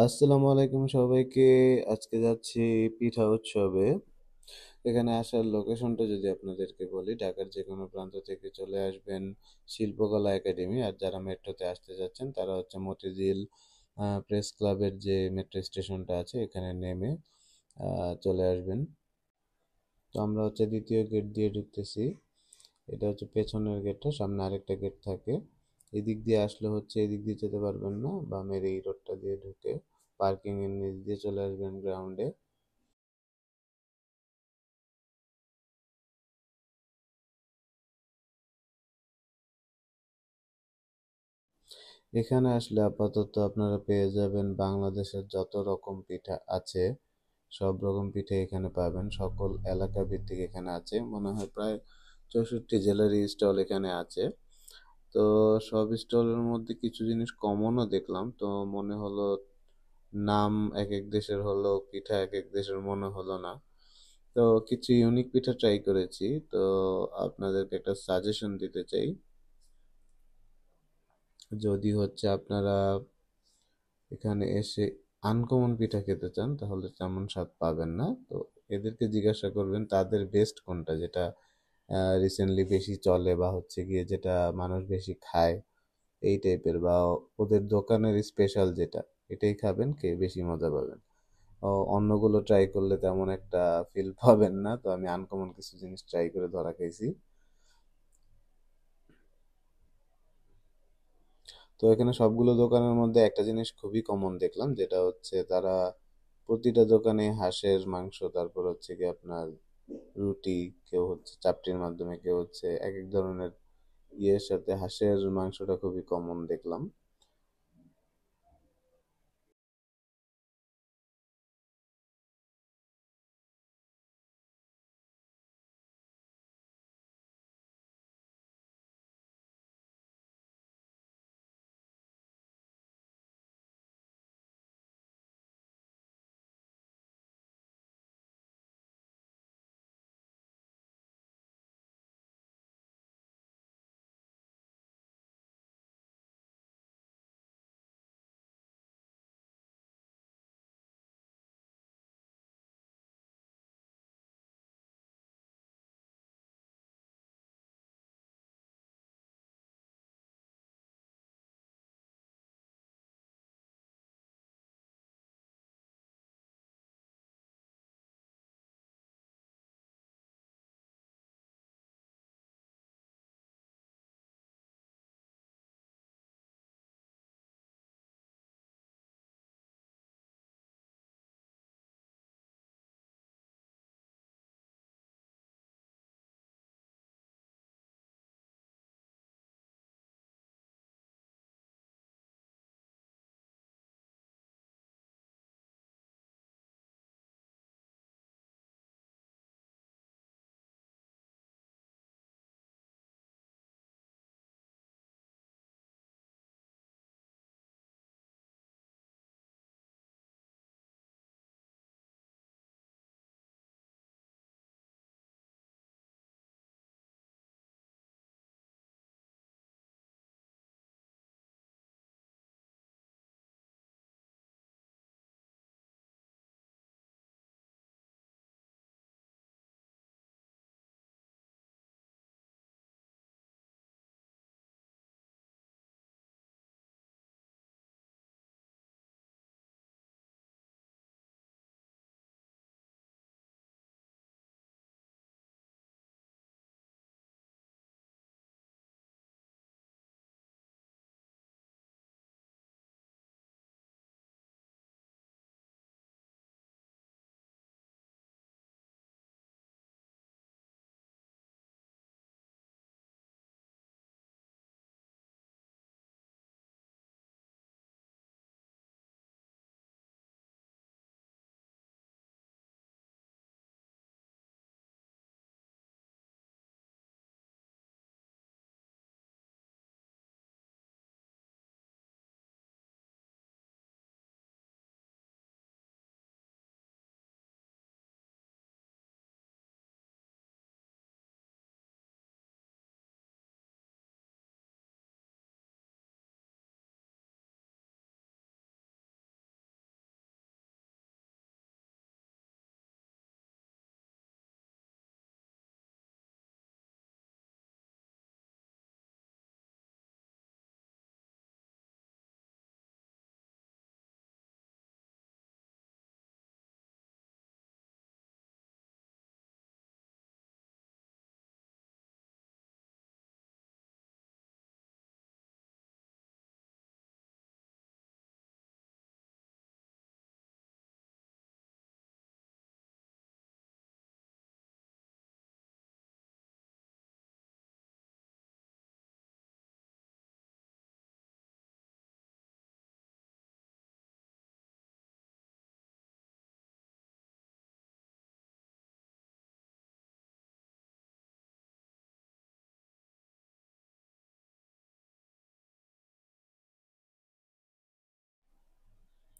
আসসালামু আলাইকুম সবাইকে। আজকে যাচ্ছি পিঠা উৎসবে। এখানে আসার লোকেশনটা যদি আপনাদেরকে বলি, ঢাকার যে কোনো প্রান্ত থেকে চলে আসবেন শিল্পকলা একাডেমি। আর যারা মেট্রোতে আসতে যাচ্ছেন তারা হচ্ছে মতিঝিল প্রেস ক্লাবের যে মেট্রো স্টেশনটা আছে এখানে নেমে চলে আসবেন। তো আমরা হচ্ছে দ্বিতীয় গেট দিয়ে ঢুকতেছি। এটা হচ্ছে পেছনের গেটটা, সামনে আরেকটা গেট থাকে। এদিক দিয়ে আসলে হচ্ছে এদিক দিয়ে যেতে পারবেন না, বামের এই রোডটা দিয়ে ঢুকে পার্কিং এর নিচ দিয়ে চলে আসবেন গ্রাউন্ডে। এখানে আসলে আপাতত আপনারা পেয়ে যাবেন বাংলাদেশের যত রকম পিঠা আছে, সব রকম পিঠে এখানে পাবেন। সকল এলাকা ভিত্তিক এখানে আছে, মনে হয় প্রায় 64 জেলারই স্টল এখানে আছে। তো সব স্টলের মধ্যে কিছু জিনিস কমনও দেখলাম, তো মনে হলো নাম এক এক দেশের হলো, পিঠা এক এক দেশের মনে হলো না। তো কিছু ইউনিক পিঠা ট্রাই করেছি। তো আপনাদেরকে একটা সাজেশন দিতে চাই, যদি হচ্ছে আপনারা এখানে এসে আনকমন পিঠা খেতে চান তাহলে তেমন স্বাদ পাবেন না। তো এদেরকে জিজ্ঞাসা করবেন তাদের বেস্ট কোনটা, যেটা রিসেন্টলি বেশি চলে বা হচ্ছে গিয়ে যেটা মানুষ বেশি খায়, এই টাইপের, বা ওদের দোকানের স্পেশাল যেটা, এটাই খাবেন, খেয়ে বেশি মজা পাবেন। অন্যগুলো ট্রাই করলে তেমন একটা ফিল পাবেন না। তো আমি আনকমন কিছু জিনিস ট্রাই করে ধরা খাইছি। তো এখানে সবগুলো দোকানের মধ্যে একটা জিনিস খুবই কমন দেখলাম, যেটা হচ্ছে তারা প্রতিটা দোকানে হাঁসের মাংস, তারপর হচ্ছে কি আপনার রুটি, কেউ হচ্ছে চাপটির মাধ্যমে, কেউ হচ্ছে এক এক ধরনের ইয়ের সাথে হাঁসের মাংসটা খুবই কমন দেখলাম।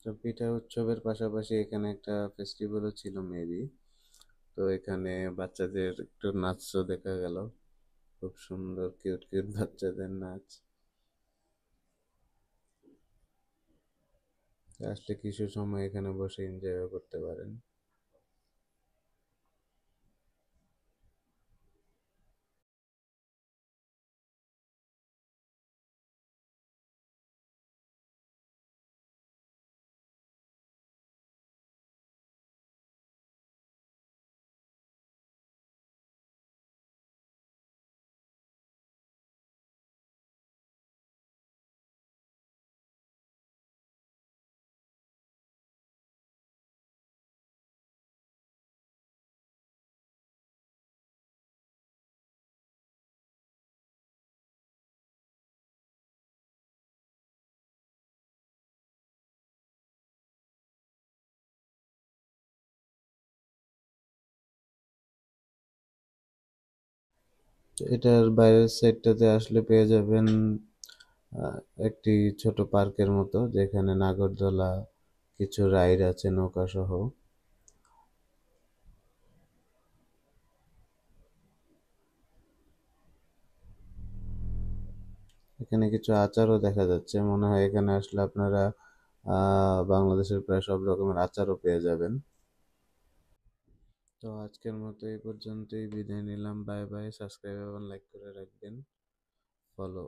তো পিঠা উৎসবের পাশাপাশি এখানে একটা ফেস্টিভ্যালও ছিল মেবি। তো এখানে বাচ্চাদের একটু নাচও দেখা গেল, খুব সুন্দর কিউট কিউট বাচ্চাদের নাচ। আসলে কিছু সময় এখানে বসে এনজয় করতে পারেন। তো এটার বাইরের সাইডটাতে আসলে পেয়ে যাবেন আহ, একটি ছোট পার্কের মতো, যেখানে নাগরদোলা, কিছু রাইড আছে নৌকা সহ। এখানে কিছু আচারও দেখা যাচ্ছে, মনে হয় এখানে আসলে আপনারা বাংলাদেশের প্রায় সব রকমের আচারও পেয়ে যাবেন। তো আজকের মতো এই পর্যন্তই, বিদায় নিলাম, বাই বাই। সাবস্ক্রাইব এবং লাইক করে রাখবেন, ফলো